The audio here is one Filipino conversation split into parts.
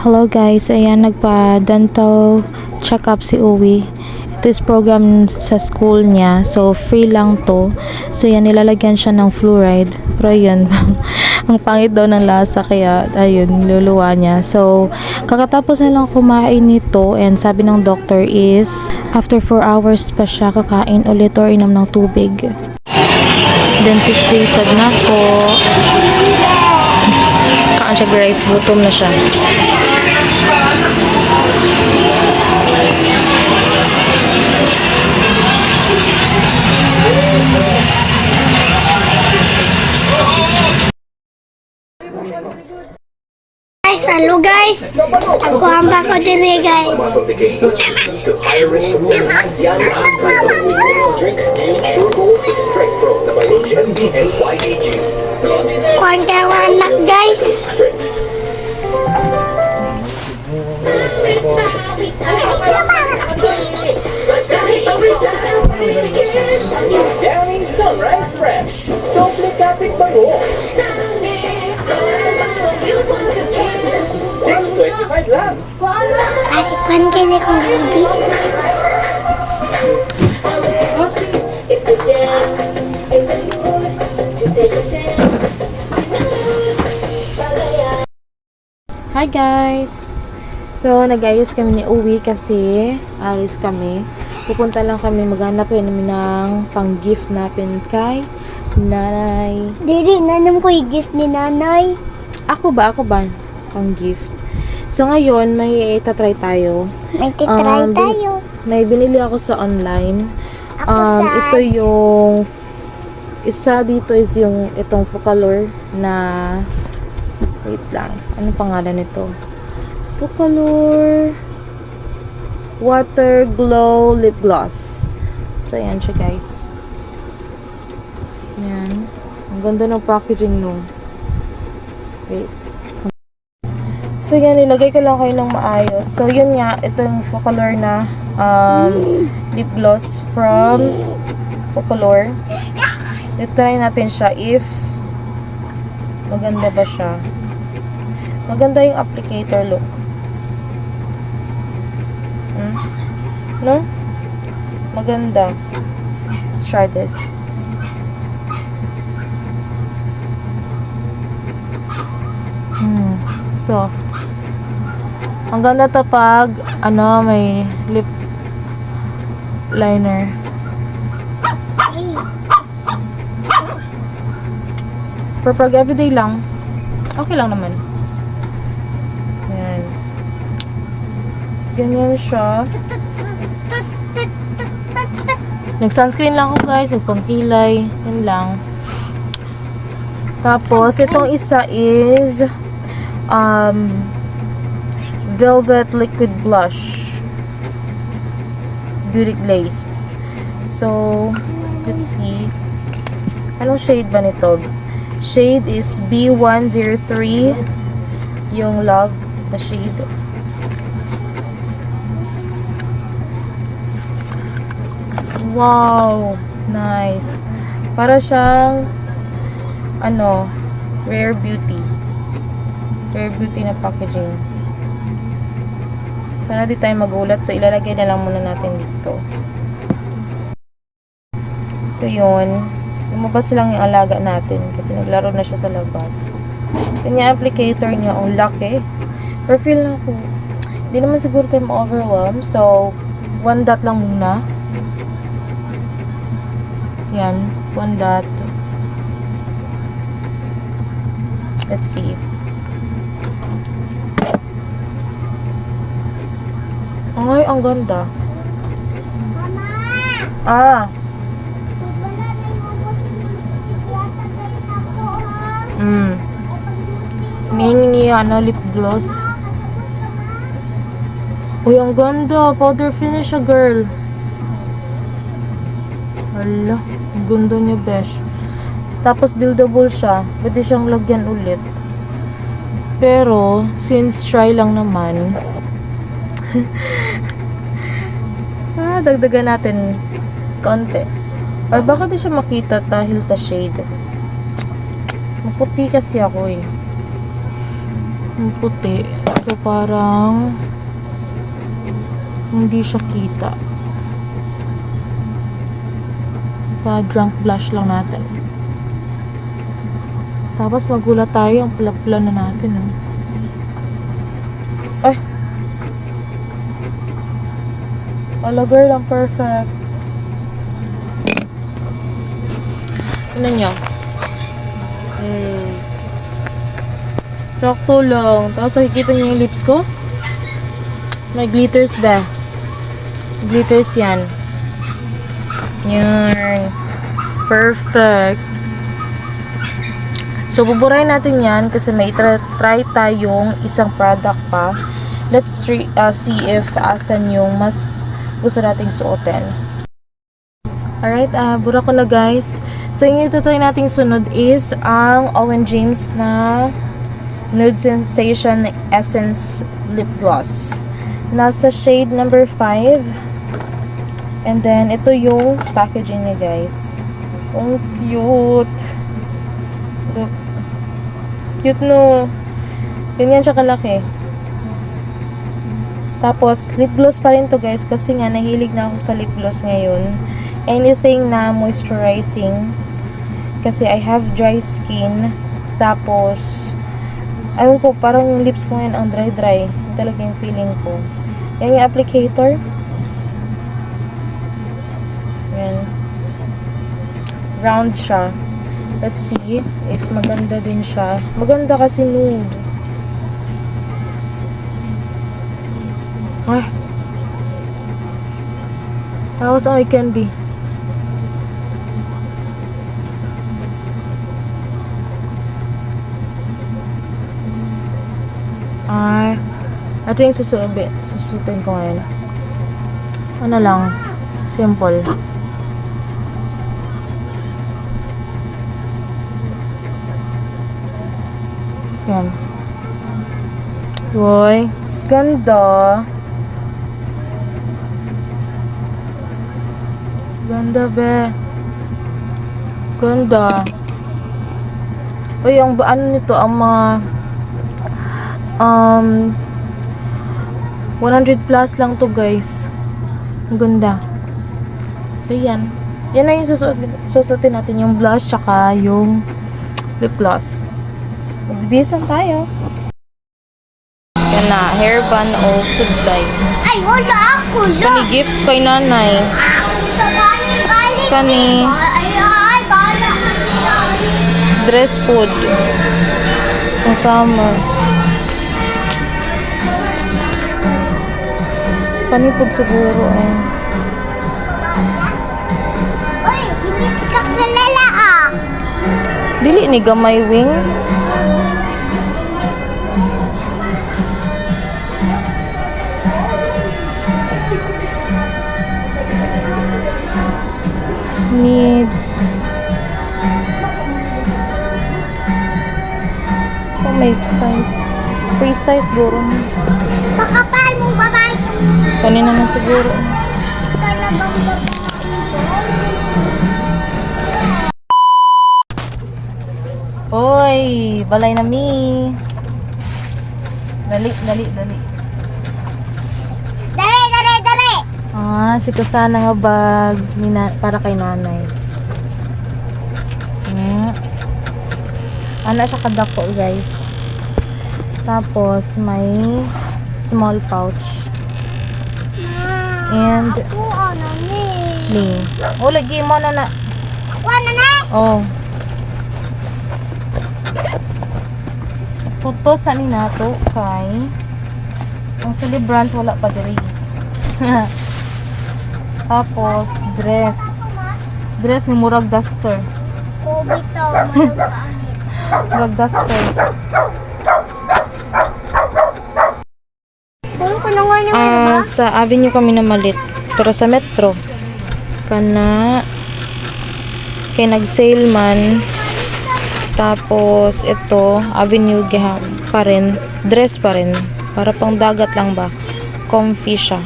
Hello guys, ayan nagpa-dental check-up si Uwi. Ito is program sa school niya. So free lang to. So yan, nilalagyan siya ng fluoride. Pero yun, ang pangit daw ng lasa kaya ayun, luluwa niya. So kakatapos na lang kumain nito and sabi ng doctor is after 4 hours pa siya kakain ulit or inom ng tubig. Dentist day sad na po. Kaan siya guys, gutom na siya. Guys, halo guys. Nagkuhamba ko dire guys. Kuwanta anak guys. Downy Sunrise Fresh. Doble kapit bango. 6.25 lang. Ay, kuwan kini kong gabi. Hi guys! So, nag-ayos kami ni Uwi kasi alis kami. Pupunta lang kami, maghanap namin ng pang-gift natin kay nanay. Diri, nanam ko yung gift ni nanay. Ako ba? Pang-gift. So, ngayon, may itatry tayo. May titry tayo. May binili ako sa online. Ako sa... Ito yung isa dito is yung itong Focalor na wait lang. Anong pangalan nito? Focalor Water Glow Lip Gloss. So, ayan siya guys. Ayan. Ang ganda ng packaging no. Wait. So, yan. Nilagay ko lang kayo ng maayos. So, yun nga. Ito yung Focalor na lip gloss from Focalor. I-try natin siya if maganda ba siya. Maganda yung applicator look. No? Maganda. Let's try this. Soft. Ang ganda to pag may lip liner. For pag everyday lang, okay lang naman. Yan. Ganyan siya. Nag-sunscreen lang ako guys, nagpangkilay. Yan lang. Tapos, itong isa is Velvet Liquid Blush. Beauty Glazed. So, let's see. Anong shade ba nito? Shade is B103. Yung Love, the shade. Wow! Nice. Para siyang Rare Beauty. Rare Beauty na packaging. Sana di tayo magulat. So, ilalagay na lang muna natin dito. So, yun. Lumabas lang yung alaga natin kasi naglaro na siya sa labas. Kanya applicator niya, ang laki. Pero feel na ako, hindi naman siguro tayo ma-overwhelm. So, 1 dot lang muna. Yan, 1 dot. Let's see. Ay, ang ganda. Mama! Ah, Wala na yung ubos ng yata kayo na ko, ha? Ningi lip gloss. Uy, ang ganda. Powder finish siya, girl. Hala, ang ganda niya, besh. Tapos, buildable siya. Pwede siyang lagyan ulit. Pero, since try lang naman, dagdagan natin konti. Or baka di siya makita dahil sa shade. Maputi kasi ako eh. Yung puti. So, parang hindi siya kita. Pa-drunk blush lang natin. Tapos magulat tayo, ang pula-pula na natin. Ay! Wala girl, ang perfect. Ano nyo? Sakto lang. Tapos nakikita niyo yung lips ko? May glitters ba? Glitters yan. Yan. Perfect. So, buburahin natin yan kasi may try tayong isang product pa. Let's see if asan yung mas gusto nating suotin. Alright, bura ko na guys. So, yung itutry nating sunod is ang Owen James na Nude Sensation Essence Lip Gloss. Nasa shade number 5. And then, ito yung packaging niya guys. Oh, cute! Look. Cute no? Ganyan siya kalaki. Tapos, lip gloss pa rin to guys kasi nga nahilig na ako sa lip gloss ngayon. Anything na moisturizing kasi I have dry skin. Tapos, ayun ko, parang yung lips ko ngayon ang dry-dry. Yung talaga yung feeling ko. Yan yung applicator. Yan. Round siya. Let's see if maganda din siya. Maganda kasi nude. Ay. Tapos ang eye candy. Ay. Ito yung susutin ko ngayon. Ano lang. Simple. Yan. Uy. Ganda. Ganda be. Ganda. Uy, ang ano nito, ang mga 100 plus lang to guys. Ang ganda. So yan. Yan na yung susutin natin, yung blush tsaka yung lip gloss. Magbibisan tayo. Yan na, hairband o sublay. Ay, wala ako na. Kani gift kay nanay. Kani Ay, bala. dress code. Pang summer. Kani po siguro eh. Uy, hindi ka kalala ah. Dili ni gamay wing. Need may size. Free size siguro. Makapal mong babae kang Kanina na siguro. talagang babae. Oy, balay na mi. Dali. Dali. Si Kusana nga bag ni para kay nanay. Ano siya kadako guys. Tapos may small pouch. And Ako ano ni? sling. Oh, lagi mo na. Wala na. Oh. Tuto sa ni nato kay ang celebrant wala pa diri. Tapos dress ng murag duster. Kobe to, malupangit. Murag duster. Kung kunungan yung ba? Sa Avenue kami na malit. Pero sa Metro kana kay nag-sale man. Tapos ito Avenue pa rin, dress pa rin. Para pang dagat lang ba. Comfy siya.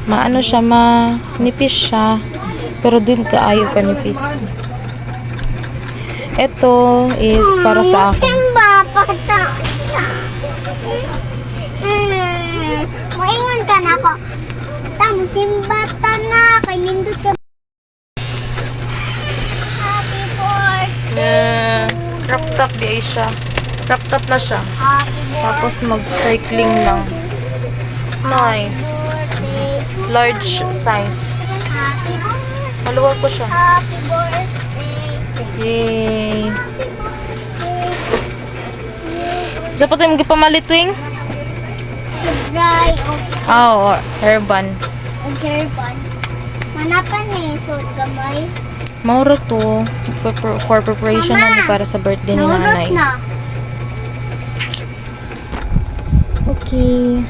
Maano siya, manipis siya. Pero din kaayo kanipis. Ito is para sa akin. Yung ba? Pata. ka. Tamo, simbata na. Kay nindot ka. Happy birthday. Crop top di ay siya. Crop top na siya. Happy birthday. Tapos mag-cycling lang. Nice. Birthday. Large size. Happy birthday. Maluwag ko siya. Happy birthday. Yay. Sa pa tayo magpamalit wing? Si Dry Oo, hairband. o Gerban. Manapan eh. So, gamay. Mauro to. For preparation Mama! na para sa birthday ni Nahurot nanay. na. Okay.